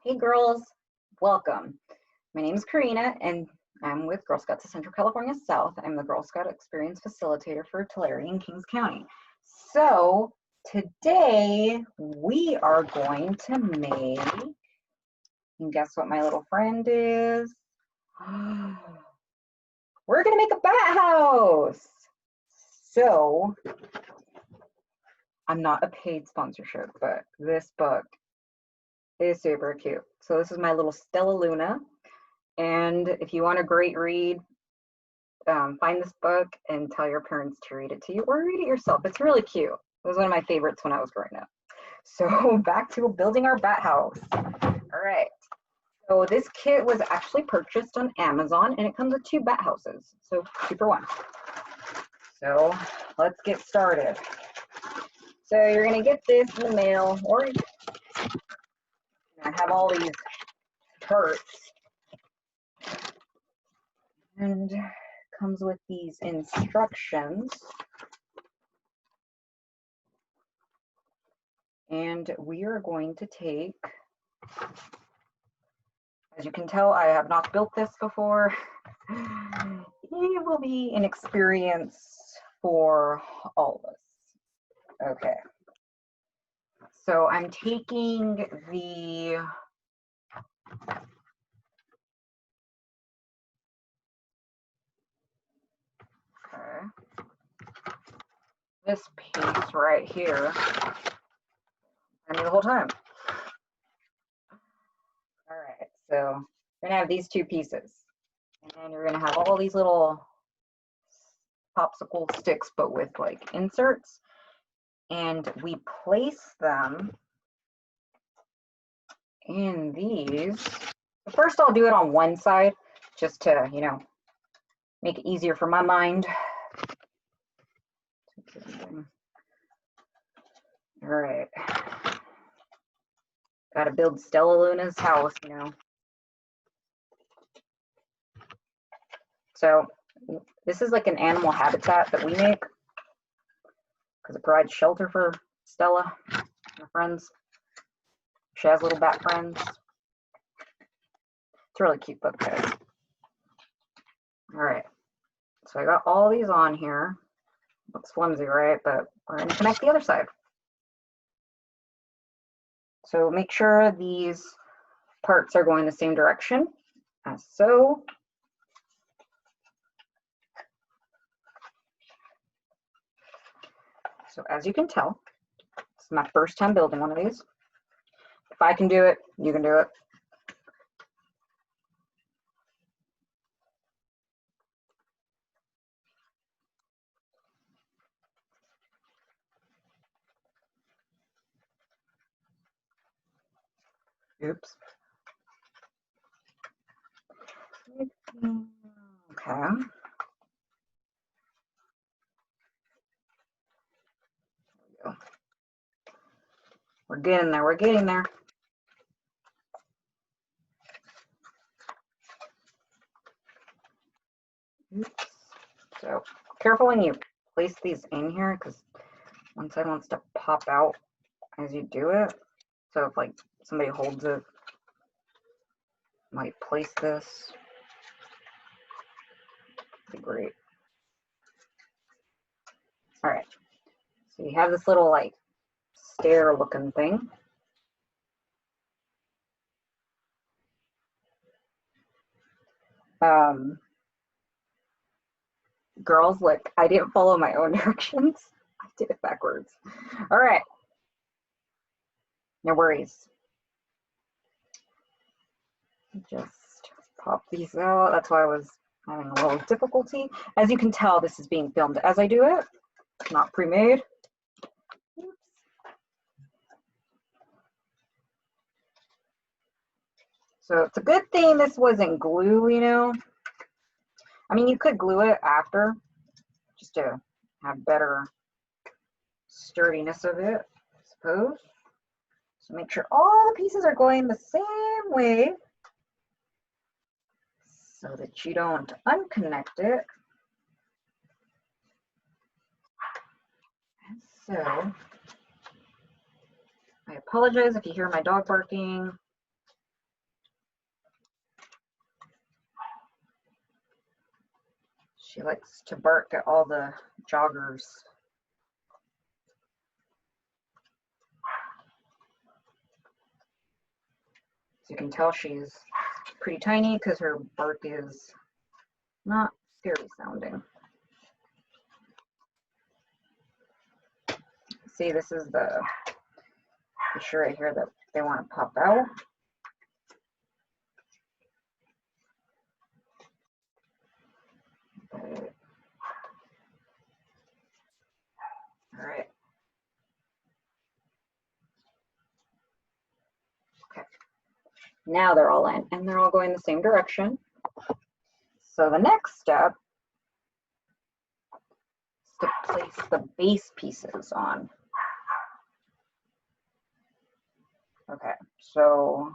Hey girls, welcome. My name is Karina and I'm with Girl Scouts of Central California South. I'm the Girl Scout Experience Facilitator for Tulare in Kings County. So today we are going to make, and guess what my little friend is? We're gonna make a bat house. So I'm not a paid sponsorship, but this book is super cute. So this is my little Stellaluna. And if you want a great read, find this book and tell your parents to read it to you or read it yourself. It's really cute. It was one of my favorites when I was growing up. So back to building our bat house. All right. So this kit was actually purchased on Amazon and it comes with 2 bat houses. So 2 for 1. So let's get started. So you're going to get this in the mail, or I have all these parts. And comes with these instructions. And we are going to take, as you can tell, I have not built this before. It will be an experience for all of us. Okay. So I'm taking the this piece right here. I mean, the whole time. All right, so we're gonna have these 2 pieces, and then you're gonna have all these little popsicle sticks, but with like inserts, and we place them in these. First, I'll do it on one side, just to, you know, make it easier for my mind. All right. Got to build Stellaluna's house, you know. So this is like an animal habitat that we make because it provides shelter for Stella and her friends. She has little bat friends. It's a really cute book, guys. All right. So I got all these on here. Looks flimsy, right? But we're going to connect the other side. So make sure these parts are going the same direction as so. So as you can tell, this is my first time building one of these. If I can do it, you can do it. Oops. Okay. We're getting there. We're getting there. Oops. So careful when you place these in here, because one side wants to pop out as you do it. So if like somebody holds it, might place this. Be great. All right. So you have this little like stair looking thing. Girls, look, I didn't follow my own directions. I did it backwards. All right. No worries. Just pop these out. That's why I was having a little difficulty. As you can tell, this is being filmed as I do it, not pre-made. So it's a good thing this wasn't glue, you know. I mean, you could glue it after, just to have better sturdiness of it, I suppose. So make sure all the pieces are going the same way so that you don't unconnect it. So I apologize if you hear my dog barking. She likes to bark at all the joggers. As you can tell, she's pretty tiny because her bark is not scary sounding. See, this is the issue right here that they want to pop out. All right. Okay. Now they're all in, and they're all going the same direction. So the next step is to place the base pieces on. Okay, so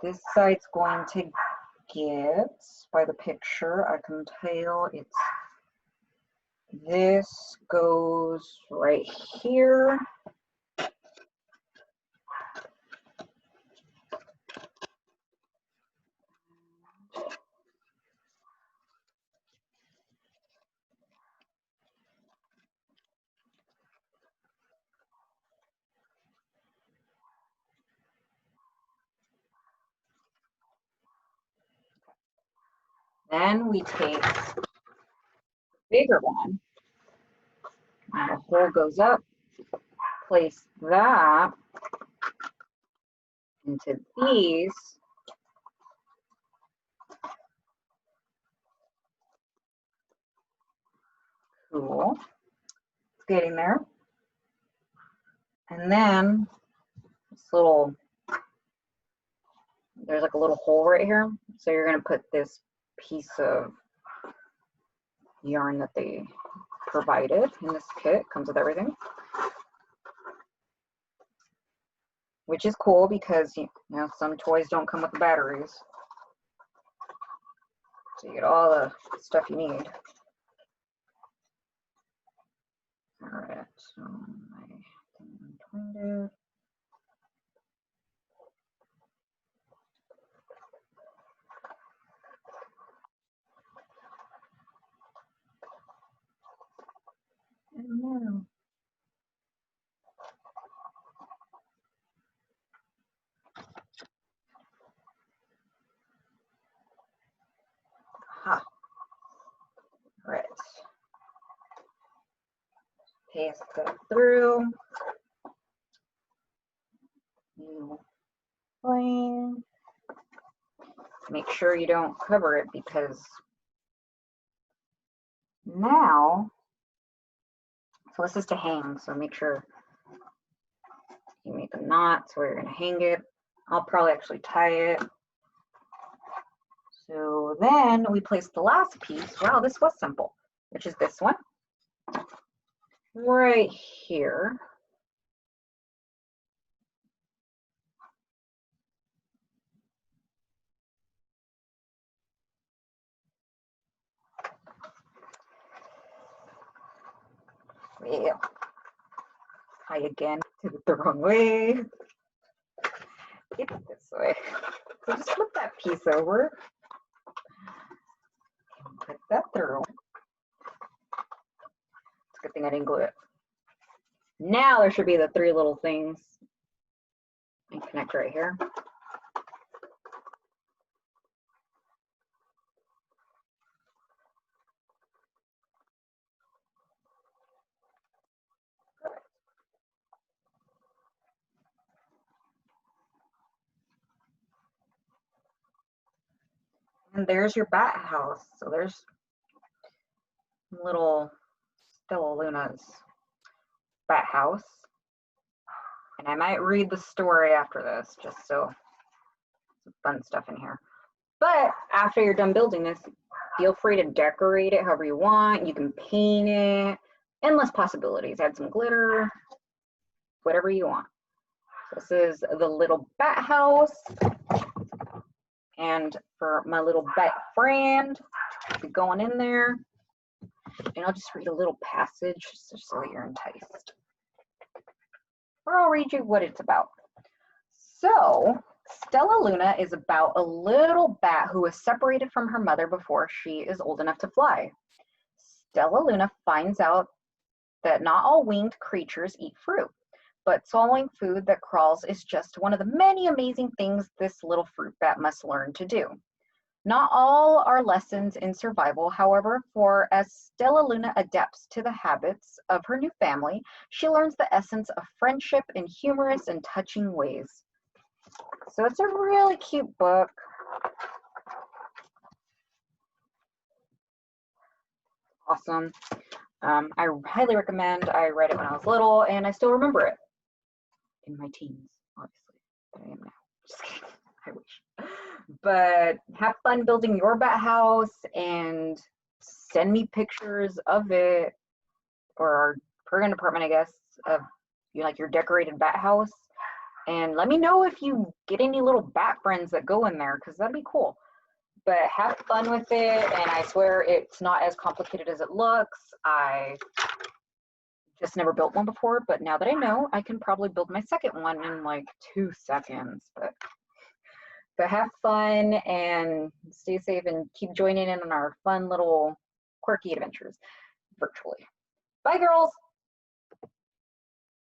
this side's going to get, by the picture, I can tell it's, this goes right here. Then we take the bigger one, and the hole goes up, place that into these. Cool. It's getting there. And then this little, there's like a little hole right here. So you're going to put this piece of yarn that they provided in this kit. Comes with everything, which is cool because you know some toys don't come with the batteries, so you get all the stuff you need. All right, so I untwined it. And now ha, right. Paste that through. You plain. Make sure you don't cover it because now, so this is to hang, so make sure you make a knot so you're going to hang it. I'll probably actually tie it. So then we place the last piece. Wow, this was simple, which is this one right here. Yeah. Tie again, did it the wrong way. Get it this way. So just flip that piece over and put that through. It's a good thing I didn't glue it. Now there should be the three little things and connect right here. And there's your bat house. So there's little Stellaluna's bat house. And I might read the story after this, just so some fun stuff in here. But after you're done building this, feel free to decorate it however you want. You can paint it, endless possibilities. Add some glitter, whatever you want. So this is the little bat house. And for my little bat friend, I'll be going in there. And I'll just read a little passage just so you're enticed. Or I'll read you what it's about. So, Stellaluna is about a little bat who is separated from her mother before she is old enough to fly. Stellaluna finds out that not all winged creatures eat fruit, but swallowing food that crawls is just one of the many amazing things this little fruit bat must learn to do. Not all are lessons in survival, however, for as Stellaluna adapts to the habits of her new family, she learns the essence of friendship in humorous and touching ways. So it's a really cute book. Awesome. I highly recommend. I read it when I was little, and I still remember it. In my teens, obviously, but I am now. Just kidding. I wish. But have fun building your bat house, and send me pictures of it, or our program department, I guess, of like your decorated bat house. And let me know if you get any little bat friends that go in there, because that'd be cool. But have fun with it, and I swear it's not as complicated as it looks. I just never built one before, but now that I know, I can probably build my second one in like 2 seconds. But have fun and stay safe and keep joining in on our fun little quirky adventures virtually. Bye, girls.